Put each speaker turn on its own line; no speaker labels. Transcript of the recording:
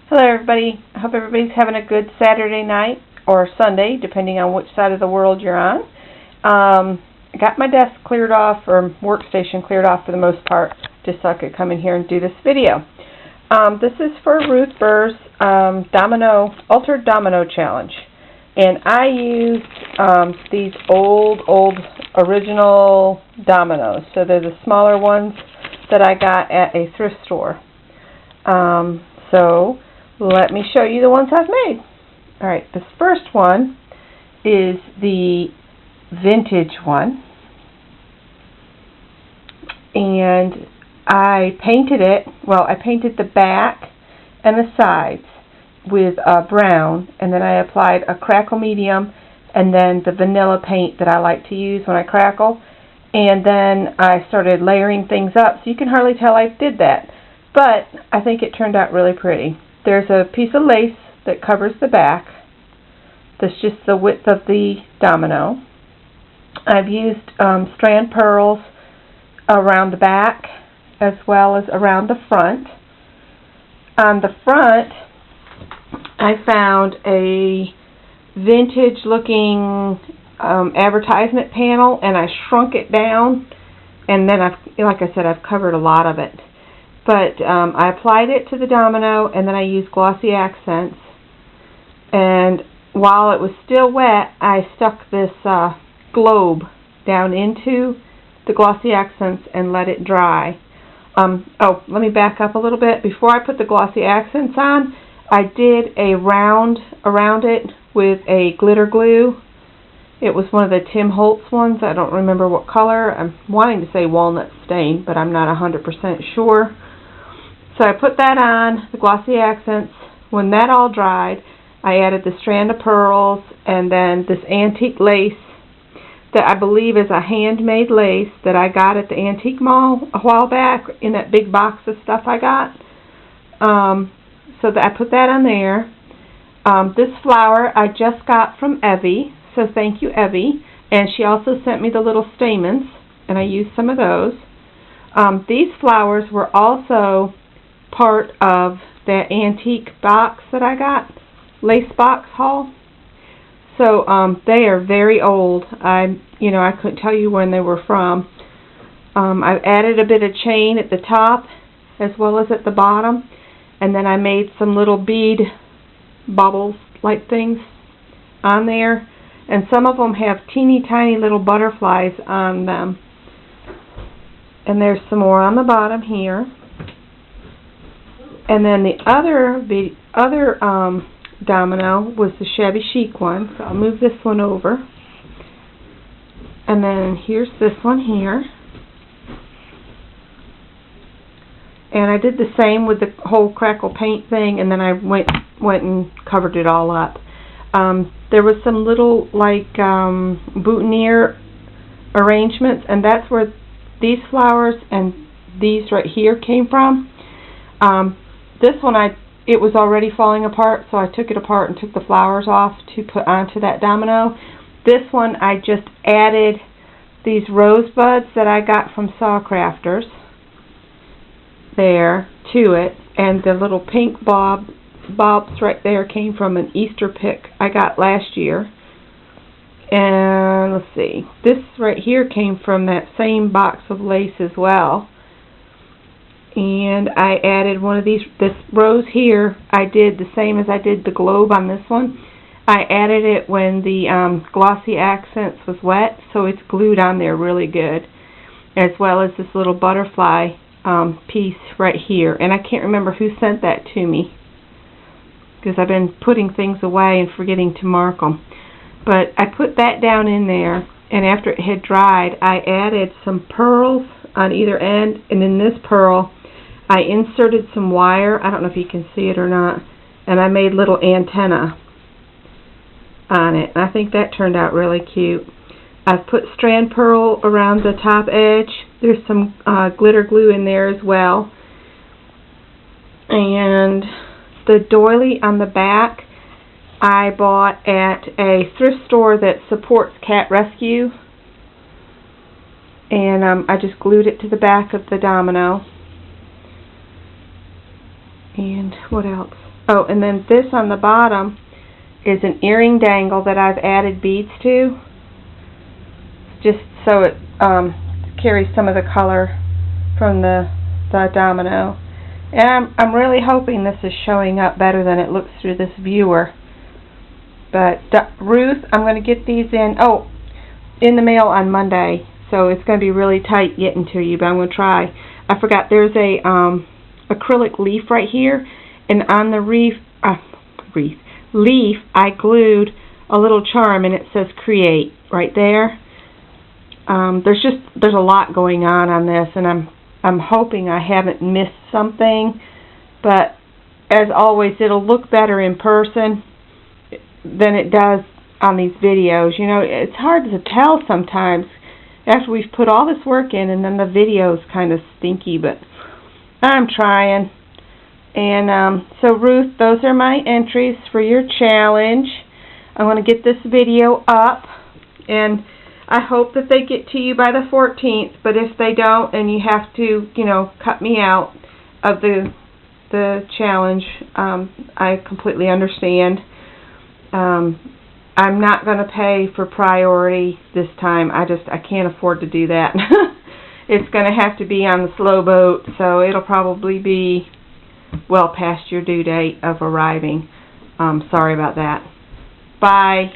Hello everybody. I hope everybody's having a good Saturday night or Sunday, depending on which side of the world you're on. I got my desk cleared off, or workstation cleared off for the most part, just so I could come in here and do this video. This is for Ruth Burr's Altered Domino Challenge. And I used these old original dominoes. So they're the smaller ones that I got at a thrift store. So let me show you the ones I've made. Alright, this first one is the vintage one. And I painted it, I painted the back and the sides with brown, and then I applied a crackle medium and then the vanilla paint that I like to use when I crackle. And then I started layering things up, so you can hardly tell I did that. But I think it turned out really pretty. There's a piece of lace that covers the back. That's just the width of the domino. I've used strand pearls around the back as well as around the front. On the front, I found a vintage looking advertisement panel, and I shrunk it down, and then like I said, I've covered a lot of it. But I applied it to the domino, and then I used glossy accents. And while it was still wet, I stuck this globe down into the glossy accents and let it dry. Let me back up a little bit. Before I put the glossy accents on, I did a round around it with a glitter glue. It was one of the Tim Holtz ones. I don't remember what color. I'm wanting to say walnut stain, but I'm not 100% sure. So I put that on, the glossy accents. When that all dried, I added the strand of pearls and then this antique lace that I believe is a handmade lace that I got at the antique mall a while back in that big box of stuff I got. So that I put that on there. This flower I just got from Evie, so thank you, Evie. And she also sent me the little stamens, and I used some of those. These flowers were also part of that antique box that I got, lace box haul. So they are very old. I couldn't tell you when they were from. I've added a bit of chain at the top as well as at the bottom, and then I made some little bead bubbles like things on there, and some of them have teeny tiny little butterflies on them. And there's some more on the bottom here. And then the other domino was the shabby chic one, so I'll move this one over. And then here's this one here. And I did the same with the whole crackle paint thing, and then I went and covered it all up. There was some little boutonniere arrangements, and that's where these flowers and these right here came from. This one, it was already falling apart, so I took it apart and took the flowers off to put onto that domino. This one, I just added these rosebuds that I got from Saw Crafters there to it, and the little pink bobs right there came from an Easter pick I got last year. And let's see, this right here came from that same box of lace as well. And I added one of these, this rose here, I did the same as I did the globe on this one. I added it when the glossy accents was wet, so it's glued on there really good. As well as this little butterfly piece right here. And I can't remember who sent that to me, because I've been putting things away and forgetting to mark them. But I put that down in there, and after it had dried, I added some pearls on either end, and in this pearl, I inserted some wire, I don't know if you can see it or not, and I made little antenna on it. I think that turned out really cute. I've put strand pearl around the top edge. There's some glitter glue in there as well. And the doily on the back I bought at a thrift store that supports cat rescue. And I just glued it to the back of the domino. And what else? Oh, and then this on the bottom is an earring dangle that I've added beads to, just so it carries some of the color from the domino. And I'm really hoping this is showing up better than it looks through this viewer. But Ruth, I'm going to get these in the mail on Monday, so it's going to be really tight getting to you, but I'm going to try. I forgot there's a acrylic leaf right here, and on the leaf I glued a little charm, and it says create right there. There's a lot going on this, and I'm hoping I haven't missed something, but as always, it'll look better in person than it does on these videos. You know, it's hard to tell sometimes after we've put all this work in, and then the video's kind of stinky, but I'm trying. And so Ruth, those are my entries for your challenge. I want to get this video up, and I hope that they get to you by the 14th, but if they don't and you have to, you know, cut me out of the challenge, I completely understand. I'm not going to pay for priority this time. I can't afford to do that. It's going to have to be on the slow boat, so it'll probably be well past your due date of arriving. Sorry about that. Bye.